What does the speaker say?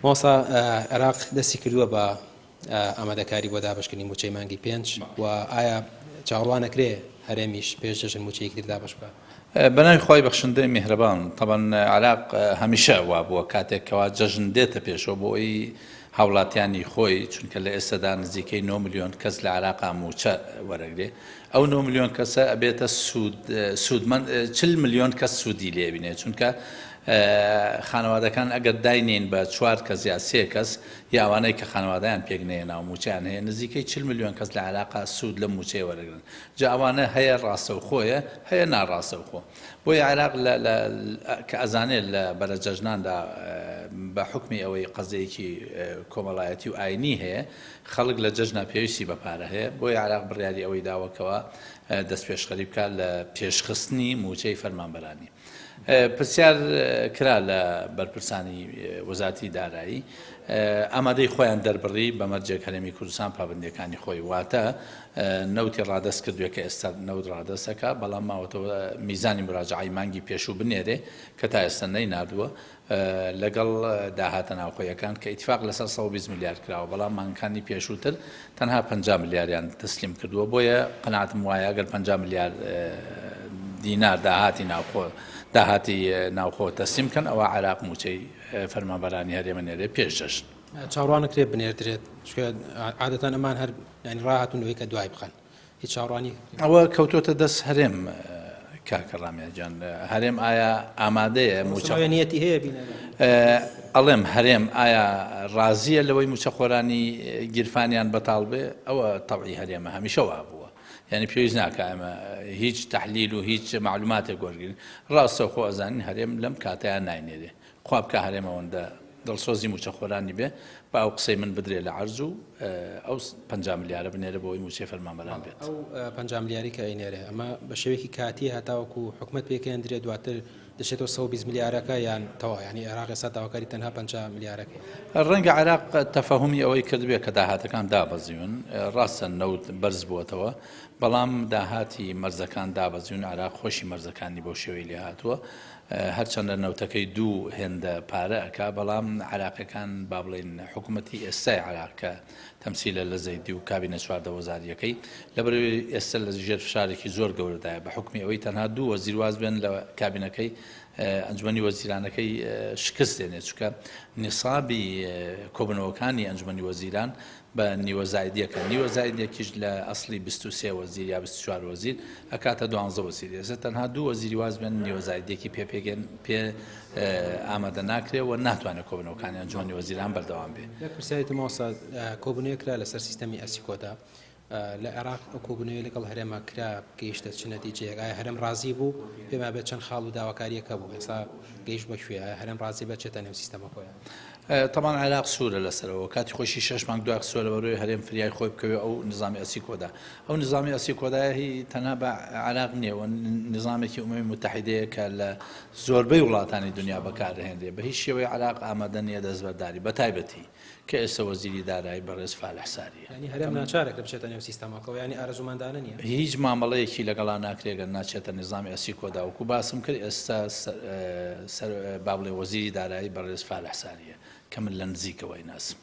مۆسا عێراق دەستی کردووە بە ئامادەکاری بۆ دابشکردنی موچەی مانگی 5 و ئایا چاوەڕوانەکرێ هەرێمیش پێش دەژن موچەیەکی تر دابش بکە؟ بەناوی خۆی بەخشندەی میهرەبان طبعاً عێراق هەمیشە وا بووە کاتێکەوە جەژن دێتە پێشەوە بۆ ئەوی هاوڵاتیانی خۆی چونکە لە ئێستادا نزیکەی 9 ملیۆن کەس لە عێراقا موچە وەرەگرێ ئەو 9 ملیۆن کەسە ئەبێتە سوودمەند 40 ملیۆن کەس سوودی لێبینێ چونکە خانەوادەکان ئەگەر داینین بە 4 کەس یا 3 کەس یاوانەی کە خانەوادایان پێکنەیە ناو موچیان هەیە نزیکەی 40 ملیۆن کەس لە عێراقا سوود لە موچەی وەرەگرن جا ئەوانە هەیە ڕاستەوخۆیە هەیە ناڕاستەوخۆ بۆیە عێراق کە ئەزانێت لە بەرە جەژناندا بە حکمی ئەوەی قەزەیەکی کۆمەڵایەتی و ئاینی هەیە خەڵک لە جەژنا پێویستی بە پارە هەیە بۆیە عێراق بڕیاری ئەوەی داوەکەوە دەست پێشخەری بکات لە پێشخستنی موچەی فەرمانبەرانی پرسیار کرا لە بەرپرسانی وەزارەتی دارایی ئامادەی خۆیان دەربڕی بە مەرجێک هەرێمی کوردستان پابندیەکانی خۆی واتە نەوتی ڕادەست کردووە کە ئێستا نەوت ڕادەستەکە بەڵام ماوەتەوە میزانی مراجعەی مانگی پێشوو بنێرێ کە تا ئێستا نەیناردووە لەگەڵ داهاتە ناوخۆیەکان کە ئیتفاق لەسەر 120 میلیارد کراوە بەڵام مانگەکانی پێشووتر تەنها 50 میلیاریان تسلیم کردووە بۆیە قەناعەتم وایە ئەگەر 50 میلیارد دینار داهاتی ناوخۆ تەسلیم کەن ئەوە عێراق موچەی فەرمانبەرانی هەرێمە نێرێ پێش جەژن چاوەڕوانەکرێ بنێردرێت عادەتەن ئەمان هەر ینی ڕاهاتونەوەی کە دوای بخەن هیچ چاوەڕوانی ئەوە کەوتۆتە دەست هەرێم کاکە ڕامێجان هەرێم ئایا ئامادەیە موچەوێنیەتی هەیە ئەڵێم هەرێم ئایا ڕازیە لەوەی موچەخۆرانی گیرفانیان بەتاڵ بێ ئەوە تەبعی هەرێمە هەمیشە وا بووە یعنی پێویست ناکە ئەمە هیچ تەحلیل و هیچ معلوماتێک وەرگرن ڕاستەوخۆ ئەزانین هەرێم لەم کاتەیان ناینێرێ خوا بکە هەرێمەوەندە دڵسۆزی موچەخۆرانی بێ با ئەو قسەی من بدرێ لە عەرز و ئەو 50 میلیارە بنێرە بۆ ئەوی موچەی فەرمانبەران بێت ئەو 50 میلیاری کە ئەینێرێ ئەمە بە شێوەیەکی کاتی هەتاوەکو حکومەت پێکەندرێت دواتر دەچێتەوە 120 میلیارەکە یان تەوا ینی عێراق ئێستا داواکاری تەنها 50 میلیارەکە ڕەنگە عێراق تەفەهومی ئەوەی کردبێ کە داهاتەکان دابەزیون ڕاستە نەوت بەرز بووەتەوە بەڵام داهاتی مەرزەکان دابەزیون عێراق خۆشی مەرزەکانی بۆ شێوەی لێ هاتووە هەرچەندە نەوتەکەی دوو هێندە پارە ئەکا بەڵام عێراقیەکان با بڵێن حکوومەتی ئێستای عێراق کە تەمسیلە لە زەیدی و کابینە چواردە وەزاریەکەی لەبەرەوەی ئێستا لە ژێر فشارێکی زۆر گەورەدایە بە حکمی ئەوەی تەنها دوو وەزیرواز بێن لە کابینەکەی ئەنجومەنی وەزیرانەکەی شکست دێنێت چونکە نیسابی کۆبنەوەکانی ئەنجومەنی وەزیران بە نیوە زایدیەکە نیوە زایدێکیش لە ئەسڵی 23 وەزیر یا 24 وەزیر ئەکاتە 12 وەزیر ئێستا تەنها دوو وەزیری واز بێن نیوە زایدێکی پێ ئامادە ناکرێەوە ناتوانێت کۆبنەوەکانی ئەنجومەنی وەزیران بەردەوام بێ پرسیارێتی مۆسا کۆبنەوەی کرا لەسەر سیستەمی ئەسیکۆدا لە عێراق کۆبنەوەی لەگەڵ هەرێما کرا گەیشتە چ نەتیجەیەک ئایا هەرێم ڕازی بوو پێما بێت چەند خاڵ و داواکاریەکە بوو ئێستا گەیشت بەکوێ هەرێم ڕازی بچێتە نێو سیستەمە خۆیان طبعا عێراق سوورە لەسەرەوە کاتی خۆشی 6 مانگ دوای سوورە بەڕووی هەرێم فریای خۆی بکەوێ ئەو نظامی ئەسیکۆدا ئەو نظامی ئەسیکۆدایە هی تەنها بە عێراق نییە و نظامێکی ئومەمی متحیدەیە کە لە زۆربەی وڵاتانی دنیا بەکارهێنرێ بە هیچ شێوەی عێراق ئامادە نییە دەستبەرداری بەتایبەتی کە ئێستا وەزیری دارایی بەڕێز فالح ساریە ینی هەرێم ناچارێک بچێتە نێو سیستەمەکەەوە ینی ئارەزومەندانە نییە هیچ مامەڵەیەکی لەگەڵا ناکرێگەر ناچێتە نظامی ئەسیکۆدا وەکو باسم کرد ئێستا با بڵێ وەزیری دارایی بەڕێز فالح ساریە کە من لە نزیکەوەی ناسم